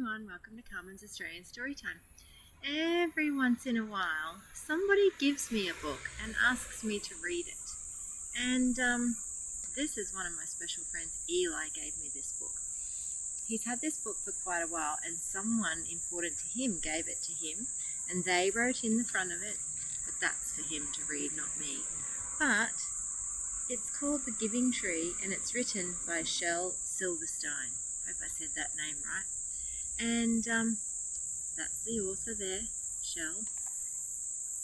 everyone, welcome to Carmen's Australian Storytime. Every once in a while, somebody gives me a book and asks me to read it. And this is one of my special friends. Eli gave me this book. He's had this book for quite a while, and someone important to him gave it to him, and they wrote in the front of it, but that's for him to read, not me. But it's called The Giving Tree, and it's written by Shel Silverstein. Hope I said that name right. And that's the author there, Shel.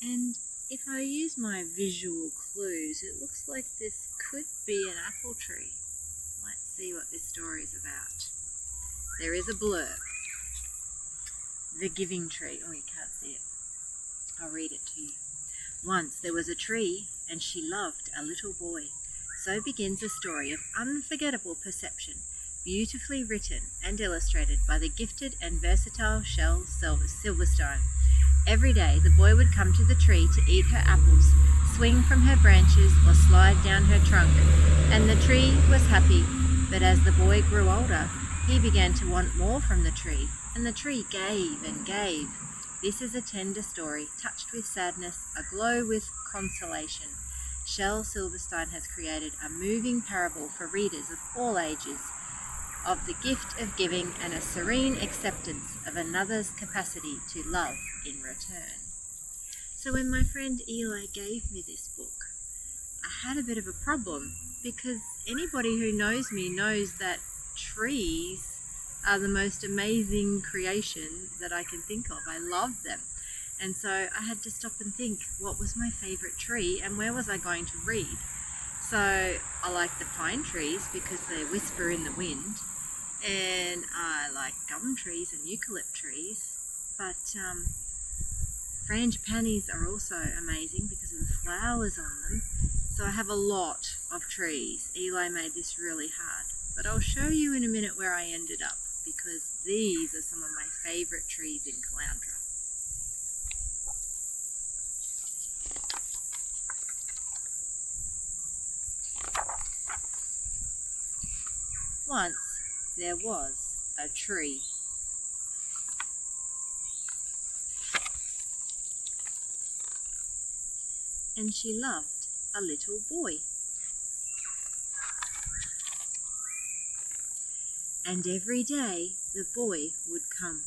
And if I use my visual clues, it looks like this could be an apple tree. Let's see what this story is about. There is a blurb. The Giving Tree. Oh, you can't see it. I'll read it to you. Once there was a tree, and she loved a little boy. So begins a story of unforgettable perception, beautifully written and illustrated by the gifted and versatile Shel Silverstein. Every day the boy would come to the tree to eat her apples, swing from her branches or slide down her trunk, and the tree was happy. But as the boy grew older, he began to want more from the tree, and the tree gave and gave. This is a tender story, touched with sadness, aglow with consolation. Shel Silverstein has created a moving parable for readers of all ages, of the gift of giving and a serene acceptance of another's capacity to love in return. So when my friend Eli gave me this book, I had a bit of a problem, because anybody who knows me knows that trees are the most amazing creation that I can think of. I love them. And so I had to stop and think, what was my favourite tree and where was I going to read? So I like the pine trees because they whisper in the wind, and I like gum trees and eucalypt trees, but frangipanis are also amazing because of the flowers on them. So I have a lot of trees. Eli made this really hard, but I'll show you in a minute where I ended up, because these are some of my favourite trees in Caloundra. Once there was a tree. And she loved a little boy. And every day the boy would come.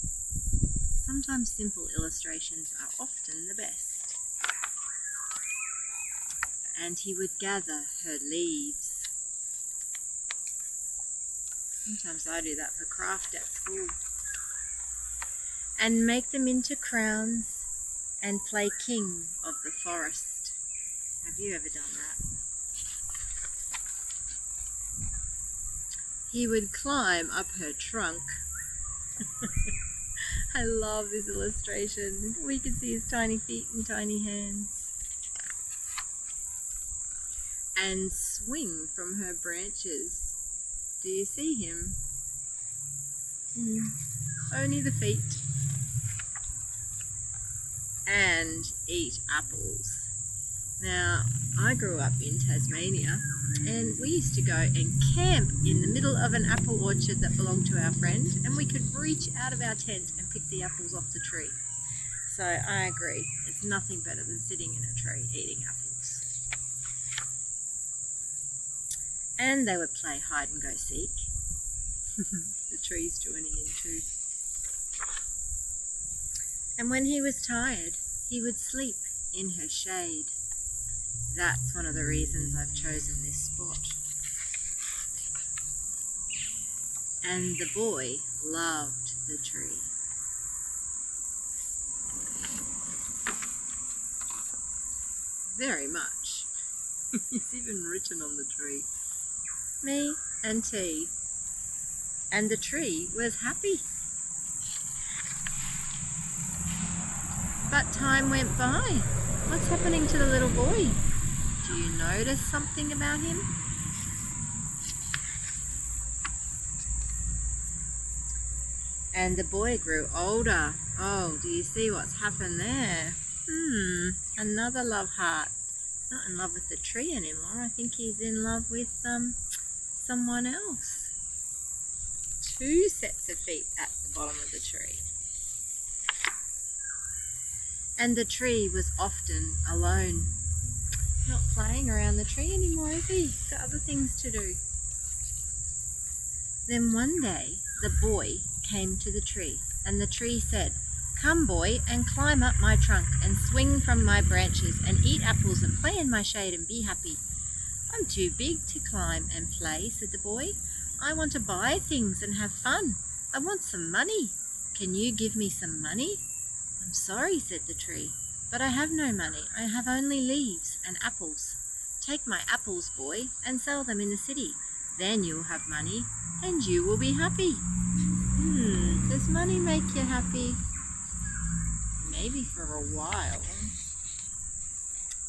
Sometimes simple illustrations are often the best. And he would gather her leaves. Sometimes I do that for craft at school. And make them into crowns and play king of the forest. Have you ever done that? He would climb up her trunk. I love this illustration. We can see his tiny feet and tiny hands. And swing from her branches. Do you see him? Only the feet. And eat apples. Now, I grew up in Tasmania, and we used to go and camp in the middle of an apple orchard that belonged to our friend, and we could reach out of our tent and pick the apples off the tree. So I agree, it's nothing better than sitting in a tree eating apples. And they would play hide and go seek. The trees joining in too. And when he was tired, he would sleep in her shade. That's one of the reasons I've chosen this spot. And the boy loved the tree. Very much. It's even written on the tree. Me and tea. And the tree was happy. But time went by. What's happening to the little boy? Do you notice something about him? And the boy grew older. Oh, do you see what's happened there? Another love heart. Not in love with the tree anymore. I think he's in love with someone else. 2 sets of feet at the bottom of the tree. And the tree was often alone. Not playing around the tree anymore, is he? Got other things to do. Then one day the boy came to the tree, and the tree said, "Come, boy, and climb up my trunk and swing from my branches and eat apples and play in my shade and be happy." "I'm too big to climb and play," said the boy. "I want to buy things and have fun. I want some money. Can you give me some money?" "I'm sorry," said the tree, "but I have no money. I have only leaves and apples. Take my apples, boy, and sell them in the city. Then you'll have money and you will be happy." Does money make you happy? Maybe for a while.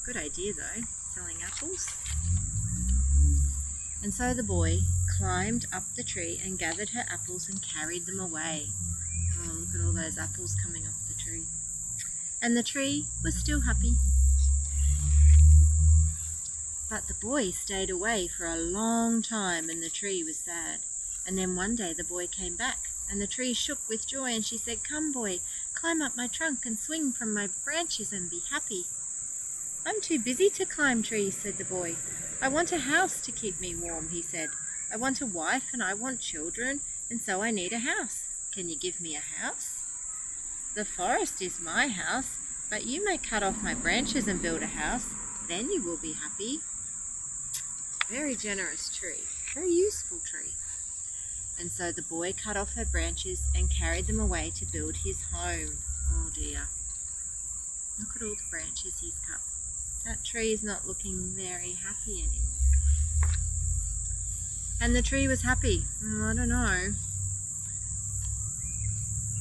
Good idea though, selling apples. And so the boy climbed up the tree and gathered her apples and carried them away. Oh, look at all those apples coming off the tree. And the tree was still happy. But the boy stayed away for a long time and the tree was sad. And then one day the boy came back and the tree shook with joy and she said, "Come, boy, climb up my trunk and swing from my branches and be happy." "I'm too busy to climb trees," said the boy. "I want a house to keep me warm," he said. "I want a wife and I want children, and so I need a house. Can you give me a house?" "The forest is my house, but you may cut off my branches and build a house. Then you will be happy." Very generous tree, very useful tree. And so the boy cut off her branches and carried them away to build his home. Oh dear. Look at all the branches he's cut. That tree is not looking very happy anymore. And the tree was happy. I don't know.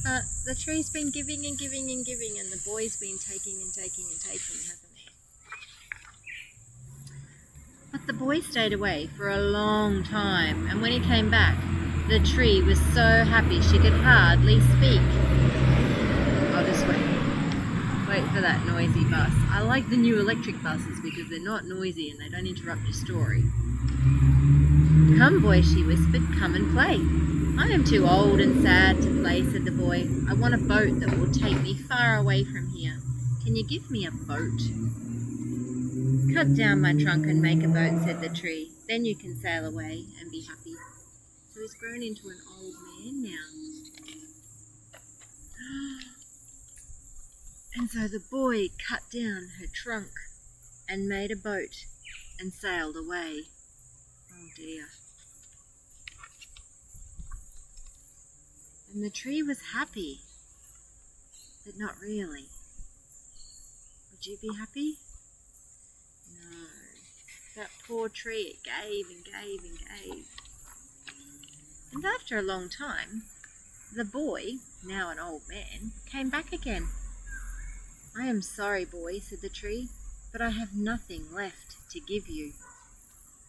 But the tree's been giving and giving and giving, and the boy's been taking and taking and taking, hasn't he? But the boy stayed away for a long time, and when he came back, the tree was so happy she could hardly speak. I'll just wait for that noisy bus. I like the new electric buses because they're not noisy and they don't interrupt your story. "Come, boy," she whispered, "come and play." "I am too old and sad to play," said the boy. "I want a boat that will take me far away from here. Can you give me a boat?" "Cut down my trunk and make a boat," said the tree. "Then you can sail away and be happy." So he's grown into an old man now. And so the boy cut down her trunk and made a boat and sailed away. Oh dear. And the tree was happy, but not really. Would you be happy? No. That poor tree, it gave and gave and gave. And after a long time, the boy, now an old man, came back again. "I am sorry, boy," said the tree, "but I have nothing left to give you."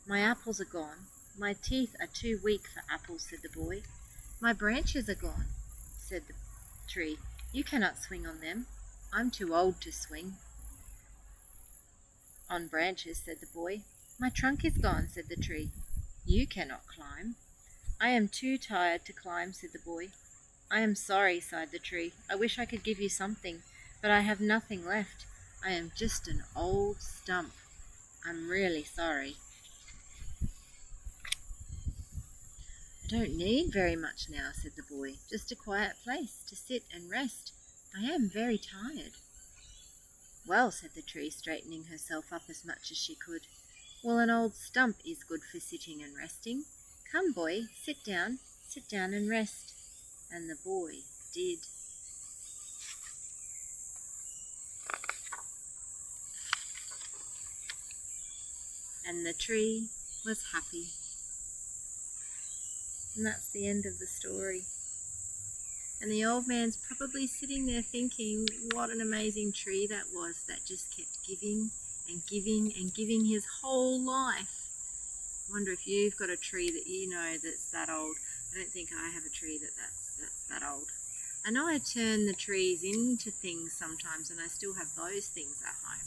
"My apples are gone. My teeth are too weak for apples," said the boy. "My branches are gone," said the tree. "You cannot swing on them. I'm too old to swing on branches," said the boy. "My trunk is gone," said the tree. "You cannot climb." "I am too tired to climb," said the boy. "I am sorry," sighed the tree. "I wish I could give you something, but I have nothing left. I am just an old stump. I'm really sorry." "I don't need very much now," said the boy. "Just a quiet place to sit and rest. I am very tired." "Well," said the tree, straightening herself up as much as she could, "well, an old stump is good for sitting and resting. Come, boy, sit down and rest." And the boy did. And the tree was happy. And that's the end of the story. And the old man's probably sitting there thinking, what an amazing tree that was, that just kept giving and giving and giving his whole life. I wonder if you've got a tree that you know that's that old. I don't think I have a tree that's that old. I know I turn the trees into things sometimes, and I still have those things at home.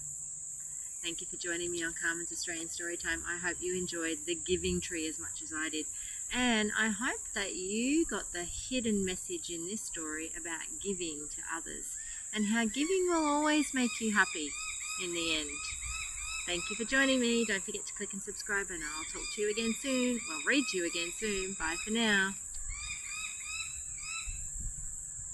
Thank you for joining me on Carmen's Australian Storytime. I hope you enjoyed the giving tree as much as I did. And I hope that you got the hidden message in this story about giving to others and how giving will always make you happy in the end. Thank you for joining me. Don't forget to click and subscribe, and I'll talk to you again soon. Well, read to you again soon. Bye for now.